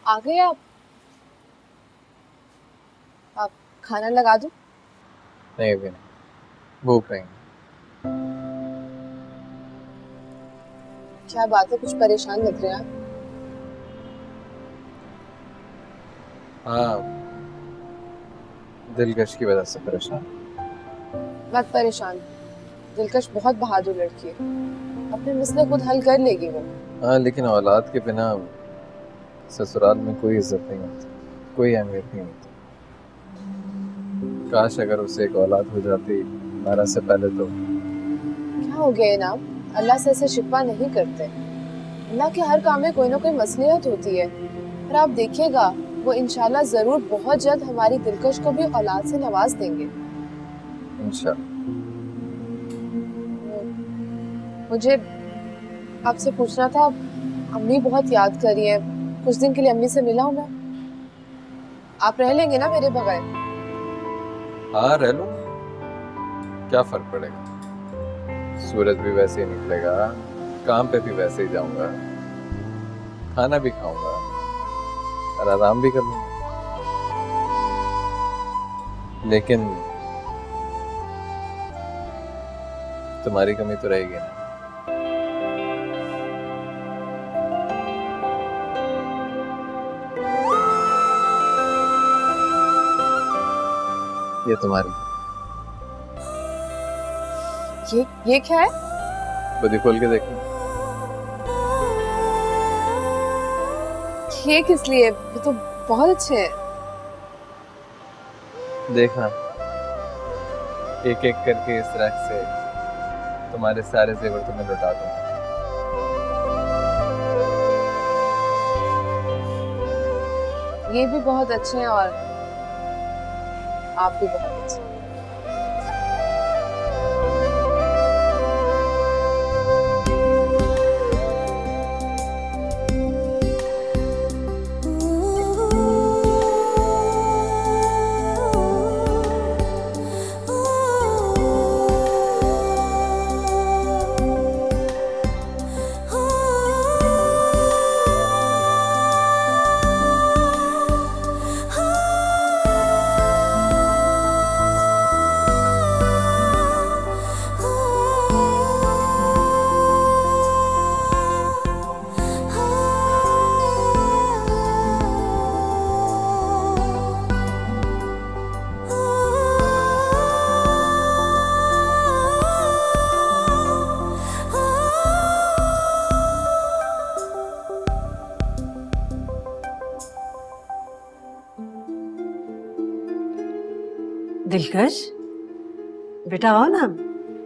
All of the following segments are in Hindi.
आ गए आप खाना लगा दूं? नहीं अभी नहीं, भूख नहीं। क्या बात है, कुछ परेशान लग रहे हैं आप? हाँ, दिलकश की वजह से परेशान। मत परेशान, दिलकश बहुत बहादुर लड़की है, अपने मसले खुद हल कर लेगी वो। हाँ लेकिन औलाद के बिना ससुराल में कोई इज्जत नहीं होती, कोई अहमियत नहीं होती। काश अगर उसे एक औलाद हो जाती हमारा से पहले तो। क्या हो गया इनाम, अल्लाह से ऐसे शिकवा नहीं करते। अल्लाह के हर काम में कोई ना कोई मसलियत होती है, और आप देखिएगा वो इंशाल्लाह जरूर बहुत जल्द हमारी दिलकश को भी औलाद से नवाज देंगे इंशाल्लाह। मुझे आपसे पूछना था, अम्मी बहुत याद कर रही है, कुछ दिन के लिए अम्मी से मिला हूं मैं। आप रह लेंगे ना मेरे बगैर? हाँ रह लो, क्या फर्क पड़ेगा। सूरज भी वैसे ही निकलेगा, काम पे भी वैसे ही जाऊंगा, खाना भी खाऊंगा और आराम भी कर लूंगा। लेकिन तुम्हारी कमी तो रहेगी ना। ये तुम्हारी, ये क्या है? खुद खोल के देखो। ये किस लिए? ये तो बहुत अच्छे हैं। देखना, एक एक करके इस रख से तुम्हारे सारे जेवर तुम्हें लौटा दूंगा। ये भी बहुत अच्छे हैं और आप भी बहुत अच्छे हैं। दिलकश बेटा आओ ना,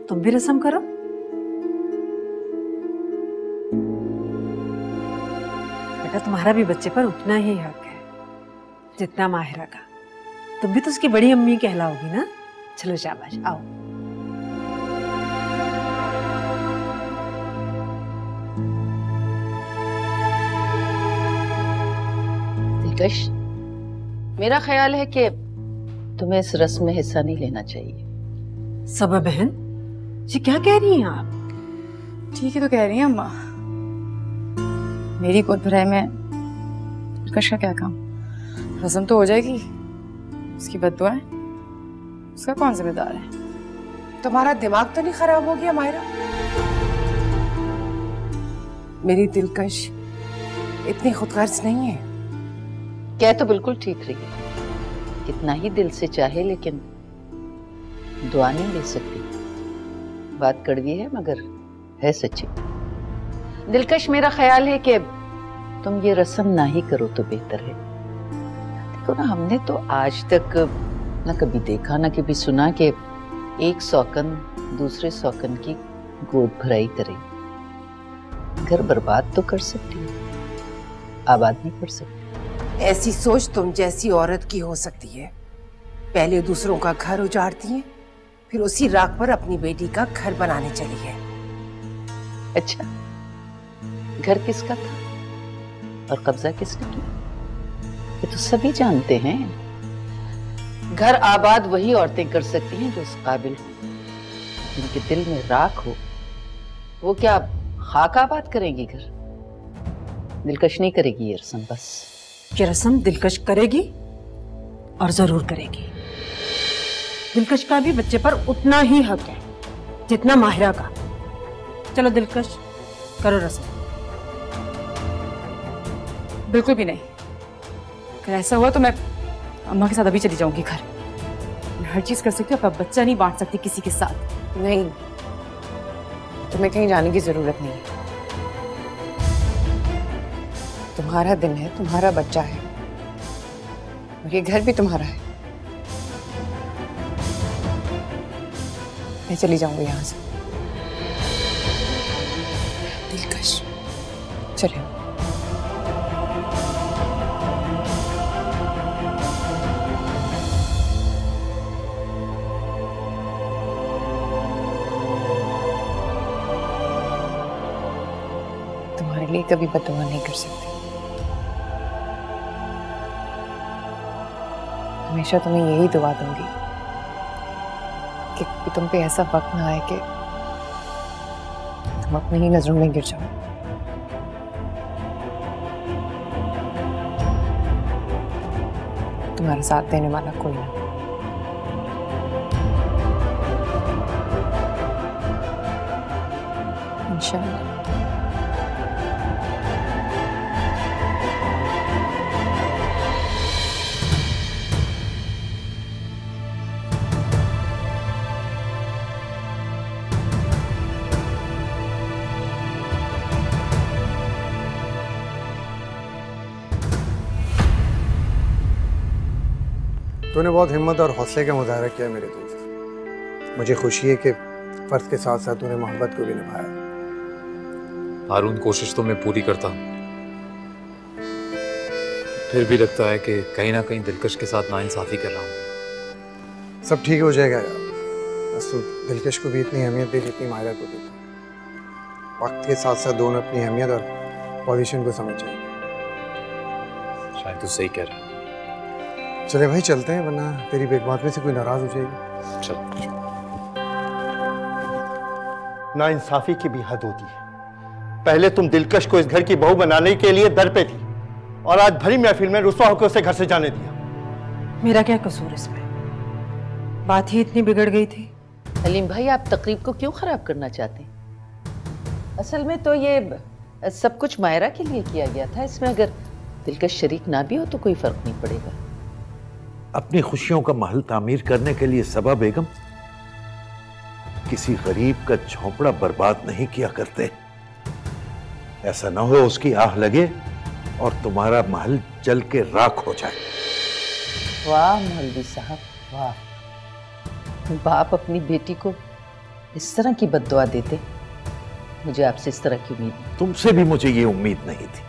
तुम भी रस्म करो। बेटा तुम्हारा भी बच्चे पर उतना ही हक है जितना माहिरा का। तुम भी तो उसकी बड़ी अम्मी कहलाओगी ना। चलो शाबाश, आओ। दिलकश, मेरा ख्याल है कि तुम्हें इस रस्म में हिस्सा नहीं लेना चाहिए। सबा बहन, ये क्या कह रही हैं आप? ठीक है तो कह रही हैं अम्मा, मेरी गोद भराई में दिलकश का क्या काम? रस्म तो हो जाएगी, उसकी बद्दुआ है, उसका कौन जिम्मेदार है? तुम्हारा दिमाग तो नहीं खराब हो गया मायरा? मेरी दिलकश इतनी खुदगर्ज नहीं है। कह तो बिल्कुल ठीक रही है, कितना ही दिल से चाहे लेकिन दुआ नहीं दे सकती। बात कड़वी है मगर है सच्ची। दिलकश, मेरा ख्याल है कि तुम ये रस्म ना ही करो तो बेहतर है। देखो ना, हमने तो आज तक ना कभी देखा ना कभी सुना कि एक सौकन दूसरे सौकन की गोद भराई करे। घर बर्बाद तो कर सकती है, आबाद नहीं कर सकती। ऐसी सोच तुम जैसी औरत की हो सकती है। पहले दूसरों का घर उजाड़ती है, फिर उसी राख पर अपनी बेटी का घर बनाने चली है। अच्छा, घर किसका था और कब्जा किसने किया, ये तो सभी जानते हैं। घर आबाद वही औरतें कर सकती हैं जो उस काबिल हो, जिनके दिल में राख हो। वो क्या खाक आबाद करेंगी घर? दिलकश नहीं करेगी ये रस्म बस। ये रस्म दिलकश करेगी और जरूर करेगी। दिलकश का भी बच्चे पर उतना ही हक है जितना माहिरा का। चलो दिलकश, करो रस्म। बिल्कुल भी नहीं। अगर ऐसा हुआ तो मैं अम्मा के साथ अभी चली जाऊंगी घर। मैं हर चीज कर सकती हूँ, अपना बच्चा नहीं बांट सकती किसी के साथ। नहीं, तुम्हें कहीं जाने की जरूरत नहीं है। तुम्हारा दिन है, तुम्हारा बच्चा है और ये घर भी तुम्हारा है। मैं चली जाऊंगी यहाँ से। दिलकश, चले। तुम्हारे लिए कभी बददुआ नहीं कर सकती। हमेशा तुम्हें यही दुआ दूंगी कि तुम पे ऐसा वक्त ना आए कि तुम अपनी ही नजरों में गिर जाओ। तुम्हारा साथ देने वाला कोई ना। इंशाअल्लाह। तूने बहुत हिम्मत और हौसले का मुजाहरा किया मेरे दोस्त। मुझे खुशी है कि फर्ज के साथ साथ तूने मोहब्बत को भी निभाया। हारून, कोशिश तो मैं पूरी करता हूँ, फिर भी लगता है कि कहीं ना कहीं दिलकश के साथ नाइंसाफी कर रहा हूँ। सब ठीक हो जाएगा यार। बस तू दिलकश को भी इतनी अहमियत दे जितनी माहिरा को देता। वक्त के साथ साथ दोनों अपनी अहमियत और पोजीशन को समझ जाएंगे। शायद तू सही कह रहा है। चले भाई, चलते हैं, वरना तेरी बेगबात में से कोई नाराज हो जाएगी। चल। नाइंसाफी की भी हद होती है। पहले तुम दिलकश को इस घर की बहू बनाने के लिए दर पे थी और आज भरी महफिल में रुस्वा होकर उसे घर से जाने दिया। मेरा क्या कसूर इसमें? बात ही इतनी बिगड़ गई थी। हलीम भाई, आप तकरीब को क्यों खराब करना चाहते हैं? असल में तो ये सब कुछ मायरा के लिए किया गया था। इसमें अगर दिलकश शरीक ना भी हो तो कोई फर्क नहीं पड़ेगा। अपनी खुशियों का महल तामीर करने के लिए सबा बेगम किसी गरीब का झोंपड़ा बर्बाद नहीं किया करते। ऐसा ना हो उसकी आह लगे और तुम्हारा महल जल के राख हो जाए। वाह मौलवी साहब, वाह। बाप अपनी बेटी को इस तरह की बद्दुआ देते, मुझे आपसे इस तरह की उम्मीद नहीं। तुमसे भी मुझे ये उम्मीद नहीं थी,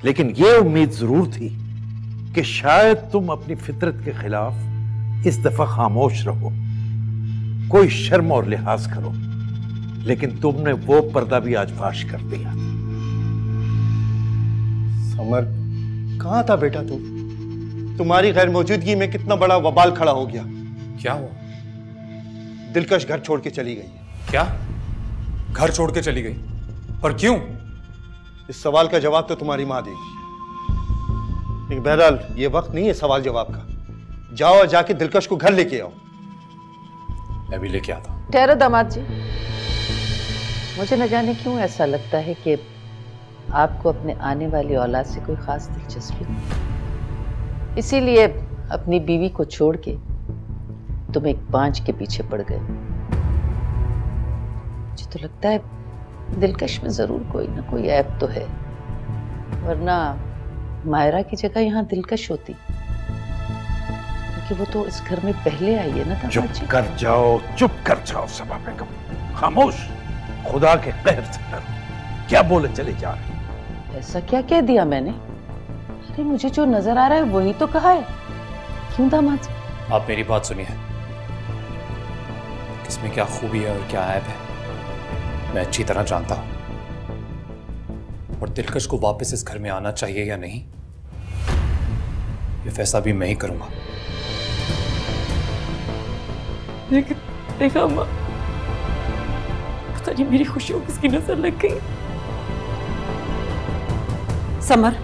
लेकिन ये उम्मीद जरूर थी कि शायद तुम अपनी फितरत के खिलाफ इस दफा खामोश रहो, कोई शर्म और लिहाज करो। लेकिन तुमने वो पर्दा भी आज फाश कर दिया। समर, कहां था बेटा तुम? तुम्हारी गैर मौजूदगी में कितना बड़ा वबाल खड़ा हो गया। क्या हुआ? दिलकश घर छोड़ के चली गई। क्या? घर छोड़ के चली गई? पर क्यों? इस सवाल का जवाब तो तुम्हारी माँ देगी। लेकिन बहरहाल ये वक्त नहीं है सवाल जवाब का। जाओ और जाके दिलकश को घर लेके आओ। मैं भी लेके आता हूं। ठहरो दामाद जी, मुझे न जाने क्यों ऐसा लगता है कि आपको अपने आने वाली औलाद से कोई खास दिलचस्पी नहीं, इसीलिए अपनी बीवी को छोड़ के तुम एक बांझ के पीछे पड़ गए। मुझे तो लगता है दिलकश में जरूर कोई ना कोई ऐब तो है, वरना मायरा की जगह यहाँ दिलकश होती, क्योंकि वो तो इस घर में पहले आई है ना। चुप कर जाओ, चुप कर जाओ सबा बेगम, खामोश। खुदा के कहर से डरो। क्या बोले चले जा रहे? ऐसा क्या कह दिया मैंने? अरे मुझे जो नजर आ रहा है वही तो कहा है। क्यों दामाद जी? आप मेरी बात सुनिए। किसमें क्या खूबी है और क्या ऐब है मैं अच्छी तरह जानता हूं, और दिलकश को वापस इस घर में आना चाहिए या नहीं ये फैसला भी मैं ही करूंगा। देखा अम्मा, पता नहीं मेरी खुशियों किसकी नजर लग गई। समर,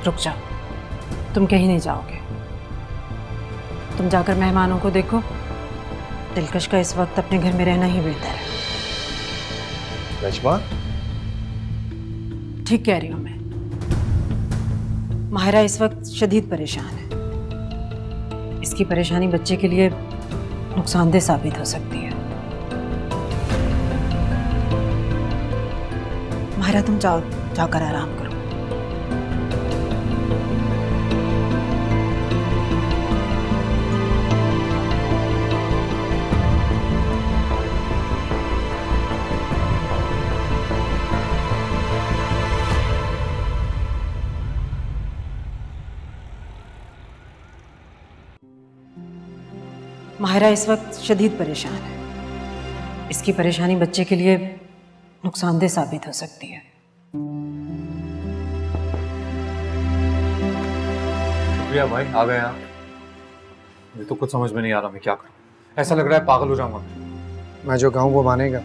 रुक जाओ, तुम कहीं नहीं जाओगे। तुम जाकर मेहमानों को देखो। दिलकश का इस वक्त अपने घर में रहना ही बेहतर है। रश्मा, ठीक कह रही हूं मैं। माहिरा इस वक्त शदीद परेशान है। इसकी परेशानी बच्चे के लिए नुकसानदेह साबित हो सकती है। माहिरा तुम जाओ, जाकर आराम करो। माहिरा इस वक्त शदीद परेशान है। इसकी परेशानी बच्चे के लिए नुकसानदेह साबित हो सकती है। शुक्रिया भाई, आ गए आप। मुझे तो कुछ समझ में नहीं आ रहा मैं क्या करूं। ऐसा लग रहा है पागल हो जाऊंगा मैं जो कहूँ वो मानेगा?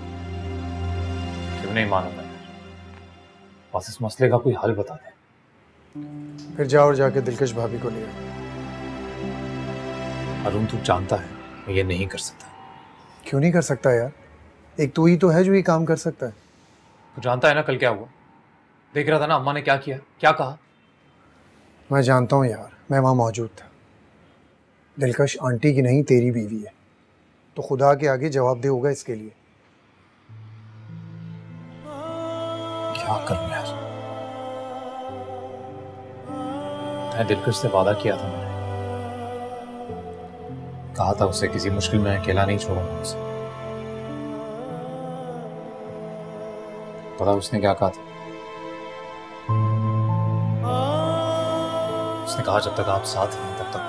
क्यों नहीं मानूंगा यार, बस इस मसले का कोई हल बता दे। फिर जाओ और जाके दिलकश भाभी को ले आओ। अरुण तू जानता है मैं ये नहीं कर सकता। क्यों नहीं कर सकता यार? एक तू ही तो है जो ये काम कर सकता है। तू जानता है ना कल क्या हुआ? देख रहा था ना अम्मा ने क्या किया, क्या कहा। मैं जानता हूँ यार, मैं वहाँ मौजूद था। दिलकश आंटी की नहीं तेरी बीवी है, तो खुदा के आगे जवाबदेह होगा इसके लिए। क्या करूं यार, मैं दिलकश से वादा किया था, मैंने कहा था उसे किसी मुश्किल में अकेला नहीं छोड़ूंगा उसे। पता उसने क्या कहा था? उसने कहा जब तक आप साथ हैं तब तक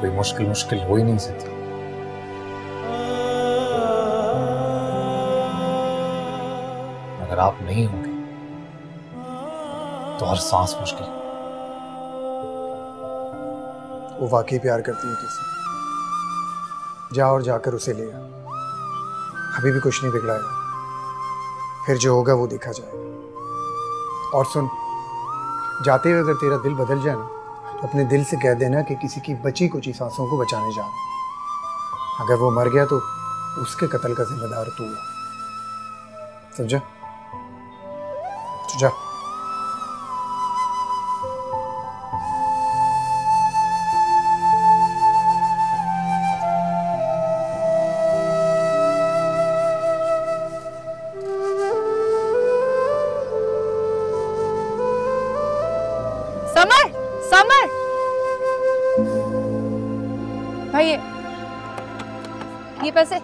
कोई मुश्किल हो ही नहीं सकती। अगर आप नहीं होंगे तो हर सांस मुश्किल। वो वाकई प्यार करती है तुझसे। जा और जाकर उसे ले आ। अभी भी कुछ नहीं बिगड़ा है, फिर जो होगा वो देखा जाएगा। और सुन, जाते हुए अगर तेरा दिल बदल जाए ना, तो अपने दिल से कह देना कि किसी की बची कुची सांसों को बचाने जा रहा। अगर वो मर गया तो उसके कत्ल का जिम्मेदार तू है, समझा? जा। समर भाई, ये पैसे।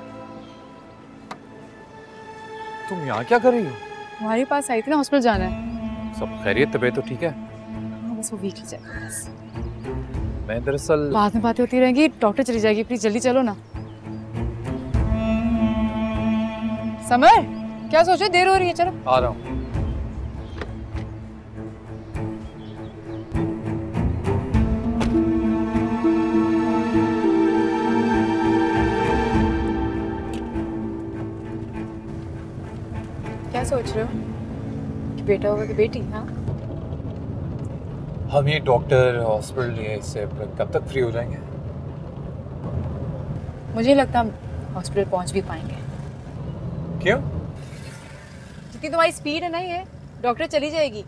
तुम यहाँ क्या कर रही हो? तुम्हारे पास आई थी ना, हॉस्पिटल जाना है। सब खैरियत, तबीयत तो ठीक है? हाँ, बस वो वीक हो जाएगा बस। मैं दरअसल बाद में बातें होती रहेंगी, डॉक्टर चली जाएगी, प्लीज जल्दी चलो ना। समर क्या सोचो, देर हो रही है, चलो। आ रहा हूँ। क्या सोच रहे हो कि बेटा होगा कि बेटी? हाँ, हम ये डॉक्टर हॉस्पिटल ये इससे कब तक फ्री हो जाएंगे? मुझे नहीं लगता हम हॉस्पिटल पहुंच भी पाएंगे। क्यों? जितनी तुम्हारी स्पीड है ना, ये डॉक्टर चली जाएगी।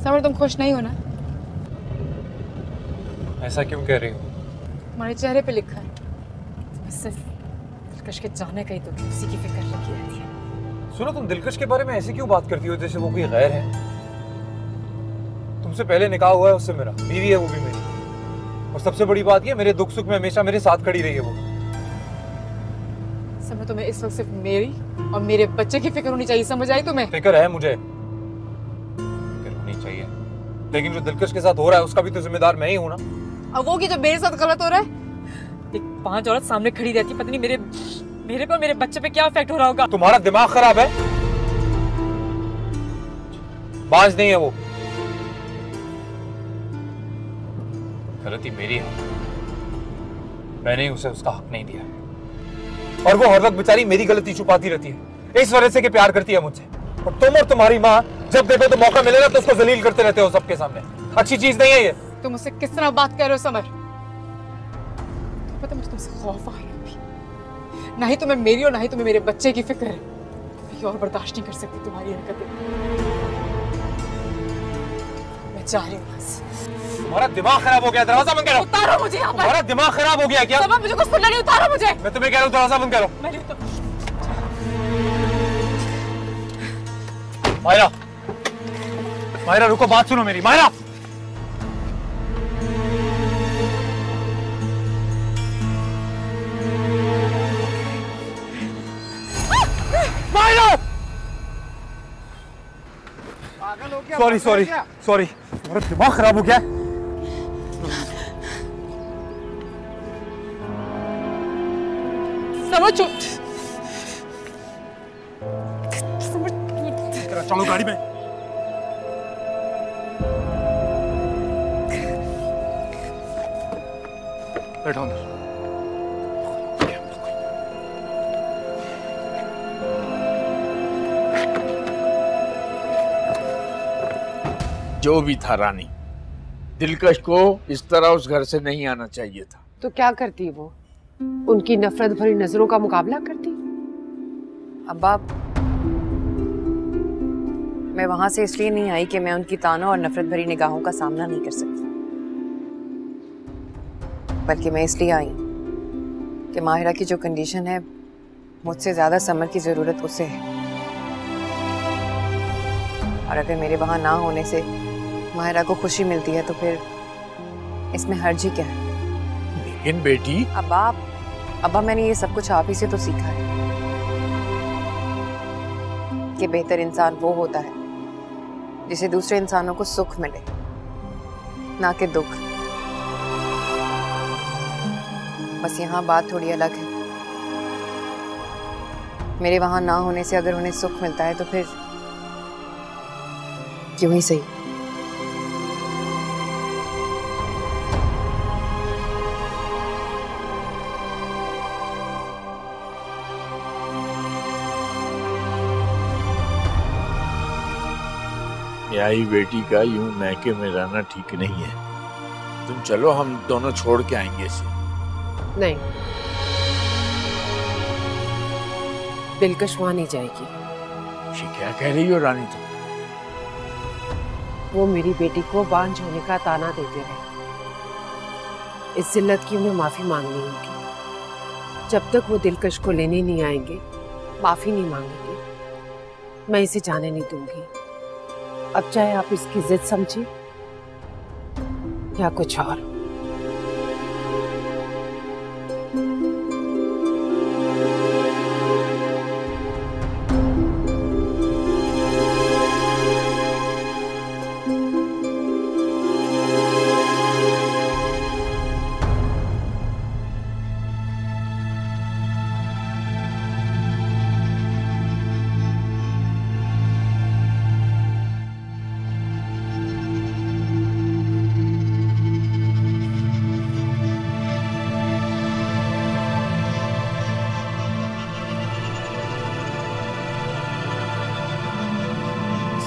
समर तुम खुश नहीं हो ना? ऐसा क्यों कह रही हो? तुम्हारे चेहरे पे लिखा है सिर्फ दिलकश के जाने का ही तो उसी की फिक्र लगी रहती है। सुनो, तुम दिलकश के बारे में ऐसे क्यों बात करती हो जैसे वो कोई गैर है? तुमसे पहले निकाह हुआ है उससे, मेरा बीवी है वो भी मेरी। और सबसे बड़ी बात ये, मेरे दुख सुख में हमेशा मेरे साथ खड़ी रही है वो। समझ, तुम्हें इस वक्त सिर्फ मेरी और मेरे बच्चे की फिक्र होनी चाहिए, समझ आई तुम्हें? फिक्र है मुझे, फिक्र होनी चाहिए, लेकिन जो दिलकश के साथ हो रहा है उसका भी तो जिम्मेदार मैं ही हूं ना। अब वो कि जो मेरे साथ गलत हो रहा है, एक 5 औरत सामने खड़ी रहती, पता नहीं मेरे पर मेरे बच्चे पे क्या इफेक्ट हो रहा होगा। तुम्हारा दिमाग खराब है? बाज नहीं है वो, गलती मेरी है, मैंने उसे उसका हक नहीं दिया। और वो हर वक्त बेचारी मेरी गलती छुपाती रहती है। इस वजह से कि प्यार करती है मुझसे। और तुम और तुम्हारी माँ जब देखो तो मौका मिले ना तो उसको जलील करते रहते हो सबके सामने। अच्छी चीज नहीं है ये। तुम मुझसे किस तरह बात कर रहे हो समर? तो पता मुझे तुमसे खौफ आ रहा है अभी। ना ही तुम्हें मेरी और ना ही तुम्हें मेरे बच्चे की फिक्र है। मैं और बर्दाश्त नहीं कर सकती तुम्हारी हरकतें। मैं जा रही हूँ यहाँ से। तुम्हारा दिमाग खराब हो गया, दरवाजा बंद करो। उतारो मुझे यहाँ पर। तुम्हारा दिमाग खराब हो गया क्या? समर मुझे कुछ सुनना नहीं, उतारो मुझे। मैं तुम्हें कह रहा हूँ दरवाजा बंद करो। मैं नहीं तो मायरा, मायरा रुको, बात सुनो मेरी। Myra, Myra, sorry sorry sorry, तुम्हारा दिमाग खराब हो गया। समझ चुप। चलो गाड़ी में। बैठो अंदर। जो भी था रानी, दिलकश को इस तरह उस घर से नहीं आना चाहिए था। तो क्या करती वो? उनकी नफरत भरी नजरों का मुकाबला करती? अब्बा, मैं वहां से इसलिए नहीं आई कि मैं उनकी तानों और नफरत भरी निगाहों का सामना नहीं कर सकती, बल्कि मैं इसलिए आई कि माहिरा की जो कंडीशन है, मुझसे ज्यादा समर की जरूरत उसे है। और अगर मेरे वहां ना होने से माहिरा को खुशी मिलती है तो फिर इसमें हर्ज ही क्या है? लेकिन बेटी, अब्बा मैंने ये सब कुछ आप ही से तो सीखा है कि बेहतर इंसान वो होता है जिसे दूसरे इंसानों को सुख मिले, ना कि दुख। बस यहाँ बात थोड़ी अलग है। मेरे वहां ना होने से अगर उन्हें सुख मिलता है तो फिर क्यों ही सही। ब्याही बेटी का यूं मैके में रहना ठीक नहीं है। तुम चलो, हम दोनों छोड़ के आएंगे इसे। नहीं, दिलकश वहां नहीं जाएगी। क्या कह रही हो रानी तुम? वो मेरी बेटी को बांझ होने का ताना देते रहे। इस जिल्लत की उन्हें माफी मांगनी होगी। जब तक वो दिलकश को लेने नहीं आएंगे, माफी नहीं मांगेंगे, मैं इसे जाने नहीं दूंगी। अब चाहे आप इसकी जिद समझिए या कुछ और।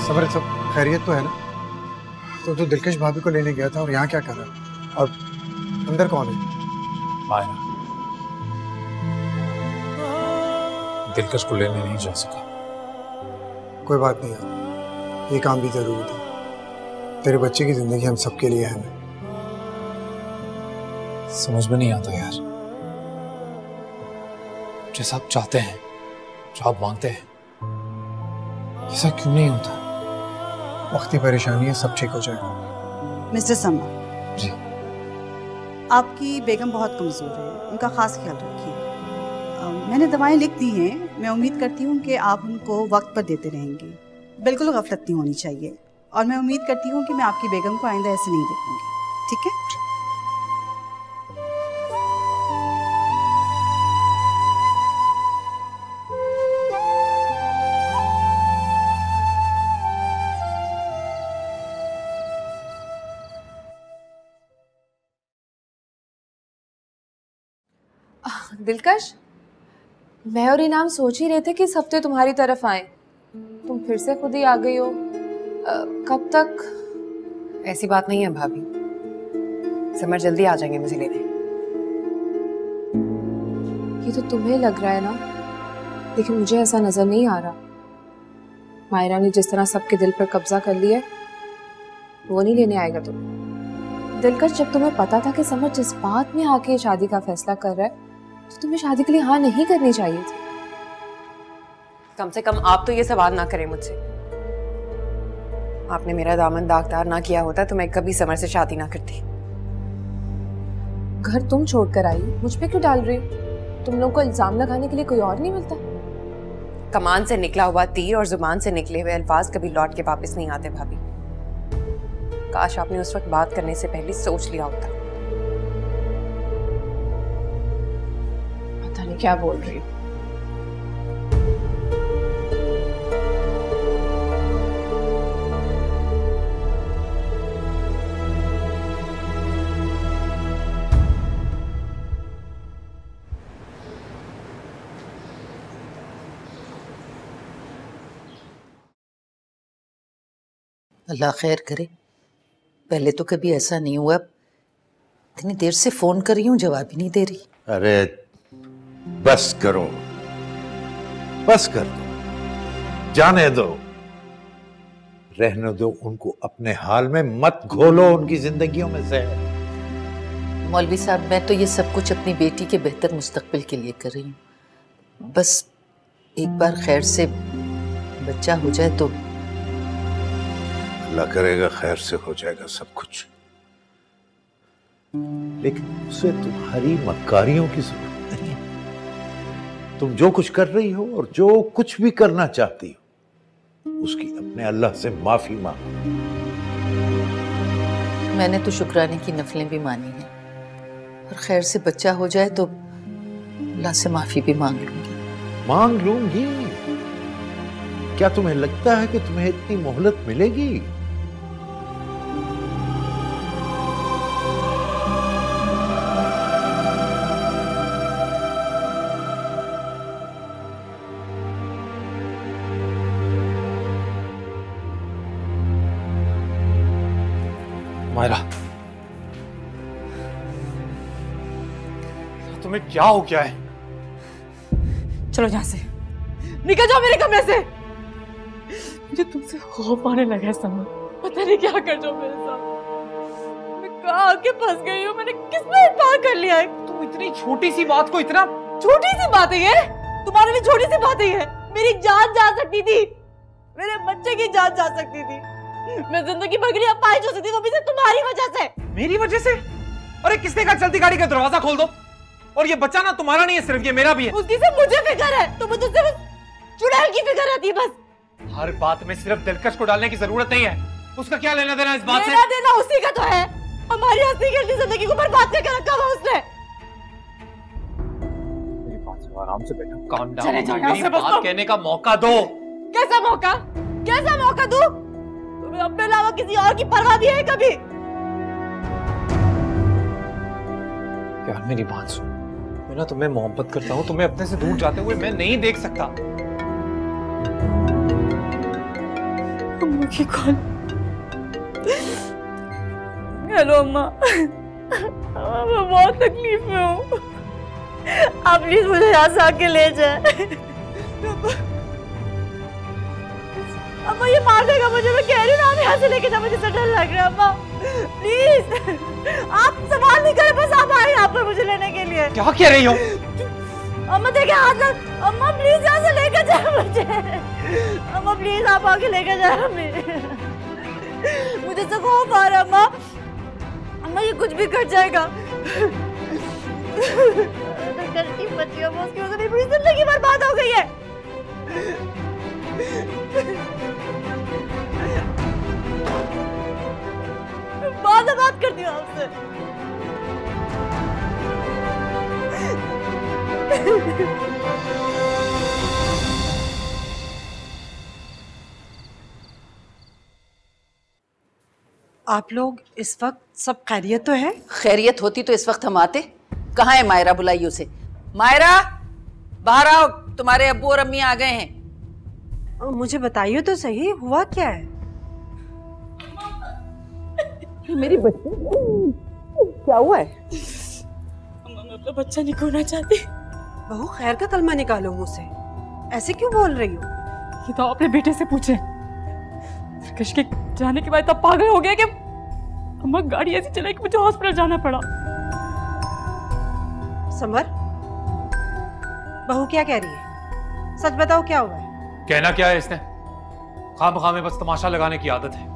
सबर, सब खैरियत तो है ना? तो दिलकश भाभी को लेने गया था और यहाँ क्या कर रहा है? और अंदर कौन है? मायरा, दिलकश को लेने नहीं जा सका। कोई बात नहीं यार, ये काम भी जरूरी था। तेरे बच्चे की जिंदगी हम सबके लिए है। समझ में नहीं आता यार, जैसा आप चाहते हैं, जो आप मांगते हैं, ऐसा क्यों नहीं होता? वक्ती परेशानी है, सब ठीक हो जाएगा। मिस्टर समर जी, आपकी बेगम बहुत कमज़ोर है, उनका ख़ास ख्याल रखिए। मैंने दवाएं लिख दी हैं। मैं उम्मीद करती हूँ कि आप उनको वक्त पर देते रहेंगे। बिल्कुल गफलत नहीं होनी चाहिए। और मैं उम्मीद करती हूँ कि मैं आपकी बेगम को आइंदा ऐसे नहीं देखूंगी। ठीक है? दिलकश, मैं और इनाम सोच ही रहे थे कि इस हफ्ते तुम्हारी तरफ आए, तुम फिर से खुद ही आ गई हो। कब तक? ऐसी बात नहीं है भाभी, समर जल्दी आ जाएंगे मुझे लेने। ये तो तुम्हें लग रहा है ना, लेकिन मुझे ऐसा नजर नहीं आ रहा। मायरा ने जिस तरह सबके दिल पर कब्जा कर लिया है, वो नहीं लेने आएगा तुम्हें। दिलकश, जब तुम्हें पता था कि समर जिस बात में आके शादी का फैसला कर रहा है, तो तुम्हें शादी के लिए हाँ नहीं करनी चाहिए थी। कम से कम आप तो ये सवाल ना करें मुझसे। आपने मेरा दामन दागदार ना किया होता तो मैं कभी समर से शादी ना करती। घर तुम छोड़कर आई, मुझ पे क्यों डाल रही हो? तुम लोगों को इल्जाम लगाने के लिए कोई और नहीं मिलता? कमान से निकला हुआ तीर और जुबान से निकले हुए अल्फाज कभी लौट के वापस नहीं आते भाभी। काश आपने उस वक्त बात करने से पहले सोच लिया होता। पता नहीं क्या बोल रही हो। अल्लाह खैर करे। पहले तो कभी ऐसा नहीं हुआ, इतनी देर से फोन कर रही हूँ जवाब ही नहीं दे रही। अरे बस करो, बस कर दो, जाने दो, रहने दो उनको अपने हाल में, मत घोलो उनकी जिंदगियों में से। मौलवी साहब, मैं तो ये सब कुछ अपनी बेटी के बेहतर मुस्तकबिल के लिए कर रही हूँ। बस एक बार खैर से बच्चा हो जाए तो अल्लाह करेगा खैर से हो जाएगा सब कुछ। लेकिन उसे तुम्हारी मक्कारियों की जरूरत नहीं है। तुम जो कुछ कर रही हो और जो कुछ भी करना चाहती हो, उसकी अपने अल्लाह से माफी मांगो। मैंने तो शुक्राने की नफलें भी मानी हैं, और खैर से बच्चा हो जाए तो अल्लाह से माफी भी मांग लूंगी। मांग लूंगी? क्या तुम्हें लगता है कि तुम्हें इतनी मोहलत मिलेगी? मायरा, तुम्हें क्या हो गया है? चलो यहाँ से, निकल जाओ मेरे कमरे से। मुझे तुमसे खौफ आने लगा है समर, पता नहीं क्या कर जाओ मेरे साथ। मैं कहाँ आके फंस गई हूँ, मैंने किसमें पार कर लिया है। तुम इतनी छोटी सी बात को इतना छोटी सी बात है ये? तुम्हारे लिए छोटी सी बात है ये? मेरी जान जा सकती थी, मेरे बच्चे की जान जा सकती थी। मैं जिंदगी भर के लिए अपाहिज हो सकती थी, वो भी सिर्फ तुम्हारी वजह से। मेरी वजह से? अरे किसने कहा चलती गाड़ी का दरवाजा खोल दो? और ये बच्चा ना तुम्हारा नहीं है सिर्फ, ये मेरा भी है। उसकी सिर्फ मुझे फिक्र है, तो मुझे सिर्फ चुड़ैल की फिक्र रहती है बस। हर बात में सिर्फ दिलकश को डालने की जरूरत नहीं है। उसका क्या लेना देना इस बात से? लेना देना उसी का तो है। हमारी हंसी खेलती जिंदगी को बर्बाद करके रखा हुआ उसने। मेरी बात सुनो, आराम से बैठो, काम डाउन। चले जाओ यहाँ से, मेरी बात कहने का मौका दो। कैसा मौका? कैसा मौका दूं? तुम्हें अपने अलावा किसी और की परवाह भी है कभी? यार मेरी बात सुनो, मैं ना तुम्हें मोहब्बत करता हूँ, तुम्हें अपने से दूर जाते हुए मैं नहीं देख सकता। अम्मा की कॉल। हेलो अम्मा, अम्मा मैं बहुत तकलीफ में हूँ, आप प्लीज मुझे यहाँ से आके ले जाए। अम्मा ये मार देगा मुझे, मैं कह रही हूँ ना, यहाँ से लेके जा, मुझे डर लग रहा है। अम्मा प्लीज आप सवाल नहीं करें, बस आप आए यहाँ पर मुझे लेने के लिए। क्या कह रही हो? अम्मा देखिए हाथ लग, अम्मा प्लीज यहाँ से लेकर जाए मुझे। अम्मा प्लीज आप आके लेकर जाए हमें, मुझे तो खौफ आ रहा है। अम्मा अम्मा ये कुछ भी कर जाएगा। गलती बची है, उसकी वजह से मेरी जिंदगी बर्बाद हो गई है। बाद में बात करती हूँ आपसे। आप लोग इस वक्त सब खैरियत तो है? खैरियत होती तो इस वक्त हम आते। कहाँ है मायरा? बुलाइए उसे। मायरा, बाहर आओ, तुम्हारे अब्बू और अम्मी आ गए हैं। मुझे बताइए तो सही, हुआ क्या है? मेरी बच्ची क्या हुआ है? मैं अपना बच्चा नहीं खोना चाहती। बहू खैर का कलमा निकालो मुंह से, ऐसे क्यों बोल रही हो? ये तो अपने बेटे से पूछे। दिलकश के जाने के बाद इतना पागल हो गया कि अम्मा गाड़ी ऐसी चलाई कि मुझे हॉस्पिटल जाना पड़ा। समर, बहू क्या कह रही है? सच बताओ क्या हुआ है? कहना क्या है इसने? खामखा में बस तमाशा लगाने की आदत है।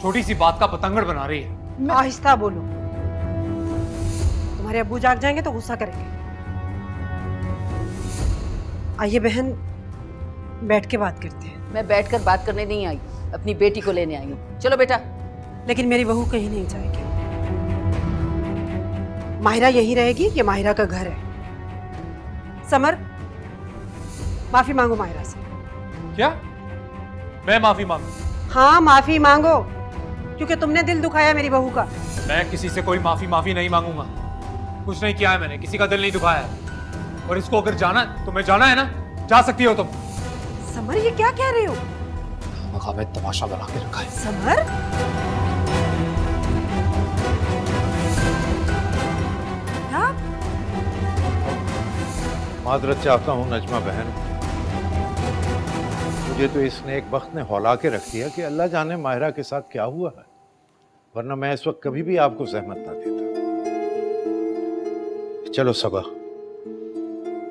छोटी सी बात का पतंगड़ बना रही है। आहिस्ता बोलो, तुम्हारे अब्बू जाग जाएंगे तो गुस्सा करेंगे। आइए बहन, बैठ के बात करते हैं। मैं बैठकर बात करने नहीं आई, अपनी बेटी को लेने आई हूँ। चलो बेटा। लेकिन मेरी बहू कहीं नहीं जाएगी। माहिरा यही रहेगी, ये माहिरा का घर है। समर, माफी मांगो माहिरा से। क्या? मैं माफी मांगू? हाँ, माफी मांगो, क्योंकि तुमने दिल दुखाया मेरी बहू का। मैं किसी से कोई माफी नहीं मांगूंगा। कुछ नहीं किया है मैंने, किसी का दिल नहीं दुखाया है। और इसको अगर जाना तुम्हें जाना है ना, जा सकती हो तुम। समर, ये क्या कह रहे हो? मखा में तमाशा बना के रखा है। समर, क्या? मादरत चाहता हूँ नजमा बहन, मुझे तो इसने एक वक्त ने हौला के रख दिया कि अल्लाह जाने माहिरा के साथ क्या हुआ है, वरना मैं इस वक्त कभी भी आपको सहमत ना देता। चलो सबा,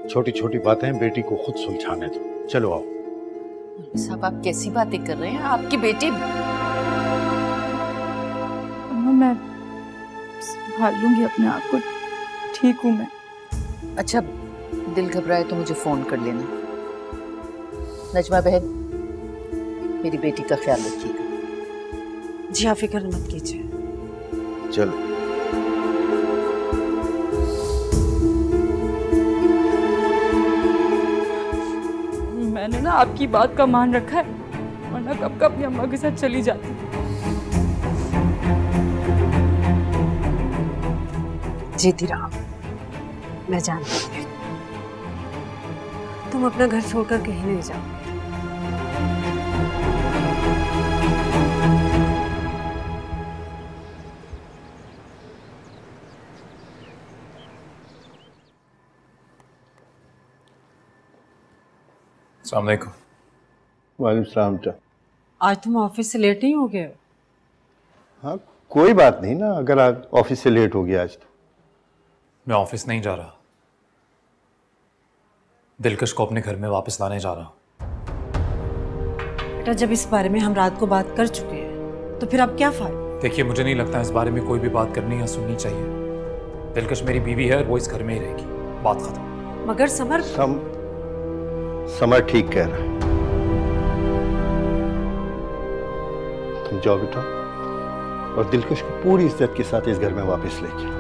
छोटी छोटी बातें बेटी को खुद सुलझाने दो। चलो आओ। साहब, आप कैसी बातें कर रहे हैं? आपकी बेटी। अम्मा, मैं संभाल लूंगी अपने आप को, ठीक हूँ मैं। अच्छा, दिल घबराए तो मुझे फोन कर लेना। नजमा बहन, मेरी बेटी का ख्याल रखिएगा। जी, आप फिक्र मत कीजिए। चलो। मैंने ना आपकी बात का मान रखा है, वरना कब कब अपनी अम्मा के साथ चली जाती। जीती रहो, मैं जानती हूँ तुम अपना घर छोड़कर कहीं नहीं जाओ। अस्सलाम वालेकुम। वालेकुम सलाम। आज तुम ऑफिस से लेट नहीं हो गए हो? हाँ, कोई बात नहीं ना, अगर आज ऑफिस से लेट हो गया आज तो। मैं ऑफिस नहीं जा रहा, दिलकश को अपने घर में वापस लाने जा रहा हूँ। बेटा, जब इस बारे में हम रात को बात कर चुके हैं तो फिर अब क्या फायदा? देखिए, मुझे नहीं लगता इस बारे में कोई भी बात करनी या सुननी चाहिए। दिलकश मेरी बीवी है और वो इस घर में ही रहेगी, बात खत्म। मगर समर समर ठीक कह रहा है। तुम जाओ बेटा, और दिलकश को पूरी इज्जत के साथ इस घर में वापस लेके आओ।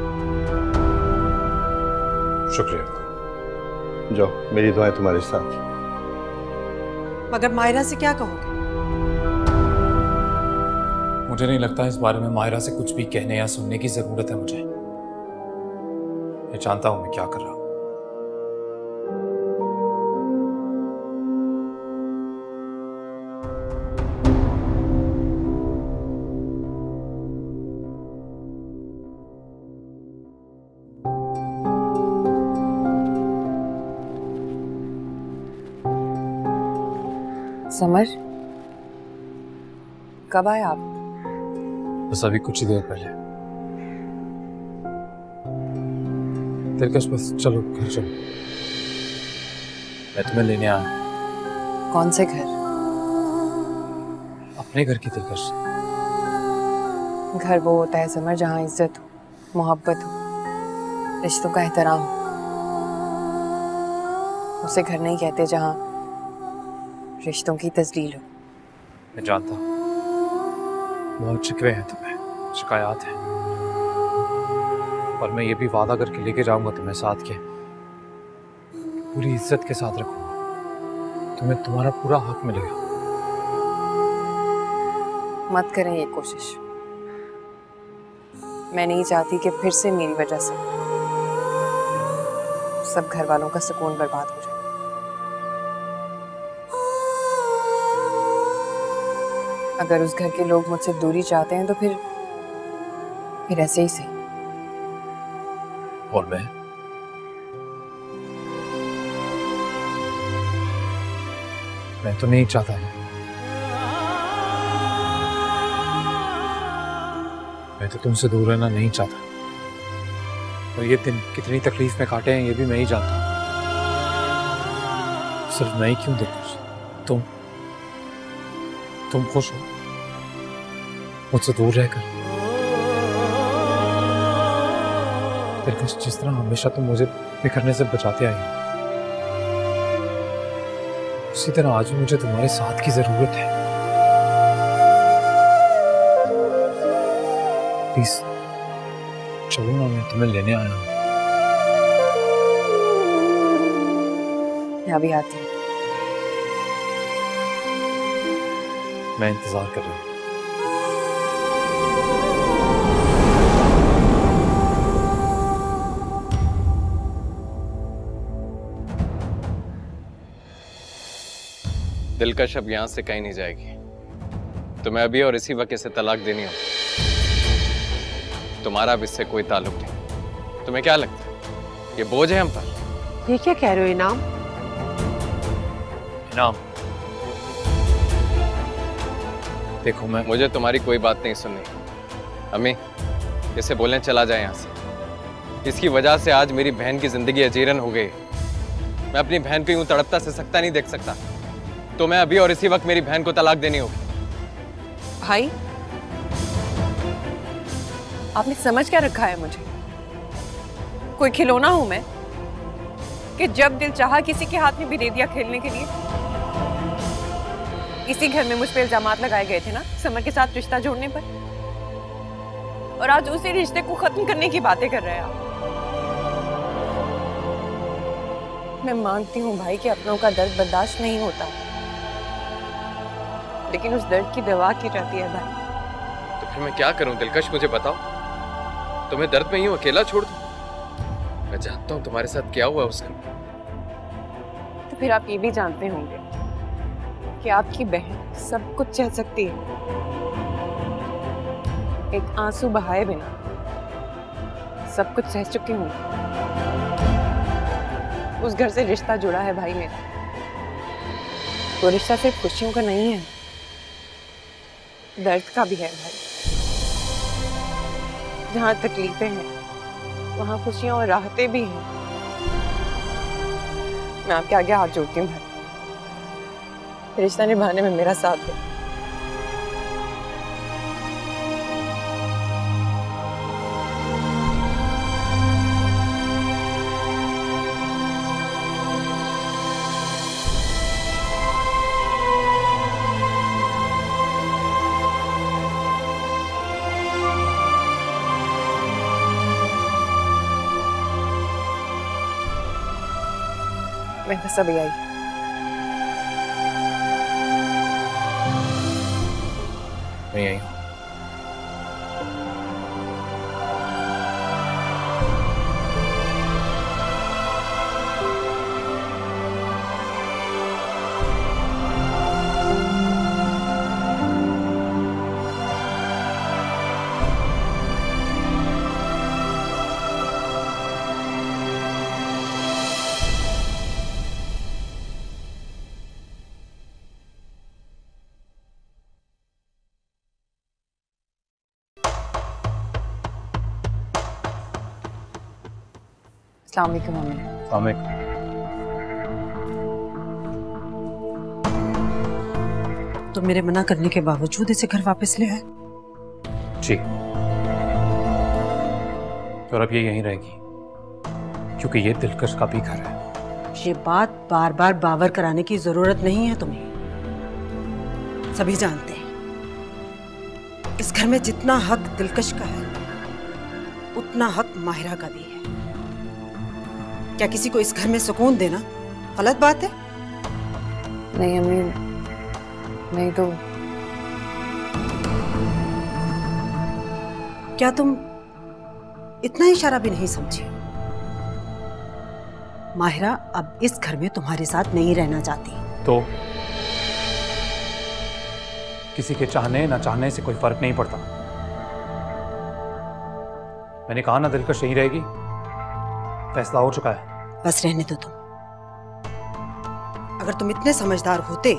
शुक्रिया। जाओ, मेरी दुआएं तुम्हारे साथ। मगर माहिरा से क्या कहोगे? मुझे नहीं लगता इस बारे में माहिरा से कुछ भी कहने या सुनने की जरूरत है मुझे। मैं जानता हूं मैं क्या कर रहा हूं। समर, कब आए आप? बस अभी कुछ ही देर पहले। दिलकश, बस चलो घर चलो, मैं तुम्हें लेने आया। कौन से घर? अपने घर की दिलकश। घर वो होता है समर जहाँ इज्जत हो, मोहब्बत हो, रिश्तों का एहतराम हो। उसे घर नहीं कहते जहाँ रिश्तों की तस्लील हो। मैं जानता हूँ बहुत शिकवे हैं तुम्हें, शिकायत हैं, और मैं ये भी वादा करके लेके जाऊंगा तुम्हें साथ के, पूरी इज्जत के साथ रखूंगा। तुम्हें तुम्हारा पूरा हक मिलेगा। मत करें ये कोशिश। मैं नहीं चाहती कि फिर से मेरी वजह से सब घर वालों का सुकून बर्बाद हो जाए। अगर उस घर के लोग मुझसे दूरी चाहते हैं तो फिर ऐसे ही सही। और मैं तो नहीं चाहता। मैं तो तुमसे दूर रहना नहीं चाहता। और ये दिन कितनी तकलीफ में काटे हैं ये भी मैं ही जानता हूँ। सिर्फ मैं ही क्यों दिलकश, तुम खुश हो मुझसे दूर रहकर? दिलकश, जिस तरह हमेशा तुम मुझे बिखरने से बचाते आई हो, उसी तरह आज भी मुझे तुम्हारे साथ की जरूरत है। प्लीज चलो ना, मैं तुम्हें लेने आया हूँ। मैं अभी आती हूँ। मैं इंतजार कर रहा हूँ। दिलकश अब यहाँ से कहीं नहीं जाएगी। तुम्हें अभी और इसी वक्त इसे तलाक देनी हो। तुम्हारा अब इससे कोई ताल्लुक नहीं। तुम्हें क्या लगता है ये बोझ है हम पर? ये क्या कह रहे हो इनाम? इनाम, देखो मुझे तुम्हारी कोई बात नहीं सुननी। अम्मी, इसे बोलने चला जाए यहाँ से। इसकी वजह से आज मेरी बहन की जिंदगी अजीरन हो गई। मैं अपनी बहन को यूं तड़पता से सकता नहीं देख सकता। तो मैं अभी और इसी वक्त मेरी बहन को तलाक देनी होगी। भाई, आपने समझ क्या रखा है मुझे? कोई खिलौना हूं मैं कि जब दिल चाहा किसी के हाथ में भी दे दिया खेलने के लिए? इसी घर में मुझ पे इल्जामात लगाए गए थे ना समर के साथ रिश्ता जोड़ने पर, और आज उसी रिश्ते को खत्म करने की बातें कर रहे हैं आप। मैं मानती हूँ भाई कि अपनों का दर्द बर्दाश्त नहीं होता, लेकिन उस दर्द की दवा की जाती है भाई। तो फिर मैं क्या करूं दिलकश, मुझे बताओ। तुम्हें दर्द में यूं अकेला छोड़ दूं? मैं जानता हूं तुम्हारे साथ क्या हुआ उस घर। तो फिर आप ये भी जानते होंगे कि आपकी बहन सब कुछ सह सकती है, एक आंसू बहाए बिना सब कुछ सह चुकी हूँ। उस घर से रिश्ता जुड़ा है भाई मेरा। वो रिश्ता सिर्फ खुशियों का नहीं है, दर्द का भी है भाई। जहाँ तकलीफें हैं वहाँ खुशियाँ और राहतें भी हैं। मैं आपके आगे हाथ जोड़ती हूँ भाई, रिश्ता निभाने में मेरा साथ दो। मैं बस अभी आई। मैं यही हूँ। अस्सलाम वालेकुम मम्मी। अस्सलाम वालेकुम। तो मेरे मना करने के बावजूद इसे घर वापस ले आए? जी, और अब ये यहीं रहेगी क्योंकि ये दिलकश का भी घर है। ये बात बार बार बावर कराने की जरूरत नहीं है तुम्हें। सभी जानते हैं इस घर में जितना हक दिलकश का है उतना हक माहिरा का भी है। क्या किसी को इस घर में सुकून देना गलत बात है? नहीं अम्मी, नहीं तो क्या तुम इतना इशारा भी नहीं समझी? माहिरा अब इस घर में तुम्हारे साथ नहीं रहना चाहती। तो किसी के चाहने ना चाहने से कोई फर्क नहीं पड़ता। मैंने कहा ना दिलकश यहीं रहेगी, फैसला हो चुका है। बस रहने दो तुम। अगर तुम इतने समझदार होते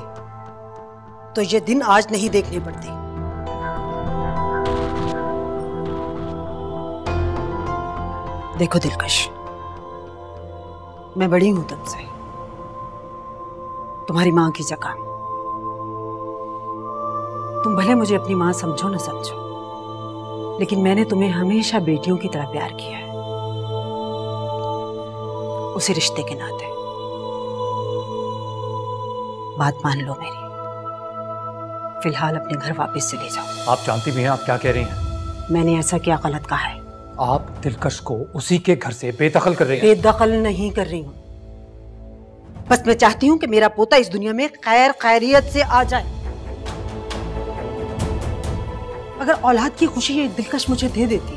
तो ये दिन आज नहीं देखने पड़ते। देखो दिलकश, मैं बड़ी हूं तुमसे, तुम्हारी मां की जगह। तुम भले मुझे अपनी मां समझो ना समझो, लेकिन मैंने तुम्हें हमेशा बेटियों की तरह प्यार किया है, उसी रिश्ते के नाते। बात मान लो मेरी, फिलहाल अपने घर वापस चले जाओ। आप जानती भी हैं आप क्या कह रही हैं? मैंने ऐसा क्या गलत कहा है? आप दिलकश को उसी के घर से बेदखल कर रही हैं। बेदखल नहीं कर रही हूं, बस मैं चाहती हूं कि मेरा पोता इस दुनिया में खैर खैरियत से आ जाए। अगर औलाद की खुशी ये दिलकश मुझे दे देती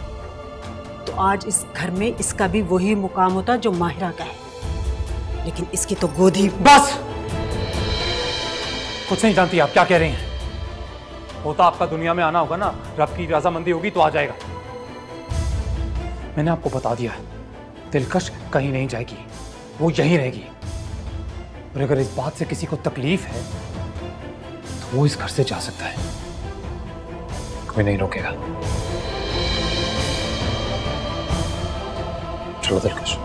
तो आज इस घर में इसका भी वही मुकाम होता जो माहिरा का है, लेकिन इसकी तो गोदी। बस, कुछ नहीं जानती आप क्या कह रही हैं। होता आपका दुनिया में आना होगा ना, रब की रजामंदी होगी तो आ जाएगा। मैंने आपको बता दिया है, दिलकश कहीं नहीं जाएगी, वो यहीं रहेगी। और अगर इस बात से किसी को तकलीफ है तो वो इस घर से जा सकता है, कोई नहीं रोकेगा। चलो दिलकश।